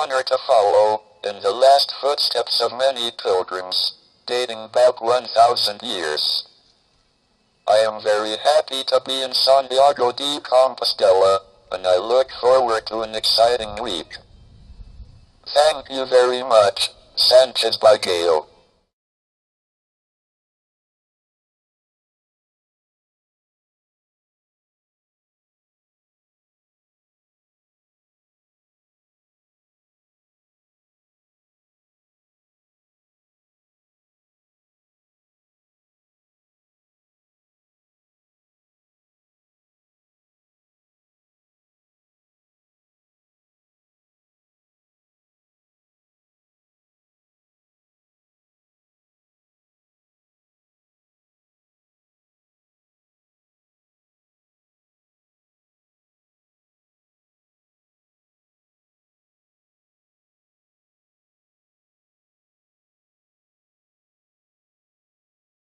honor to follow, in the last footsteps of many pilgrims, dating back 1,000 years. I am very happy to be in Santiago de Compostela, and I look forward to an exciting week. Thank you very much, Sanchez Baguio.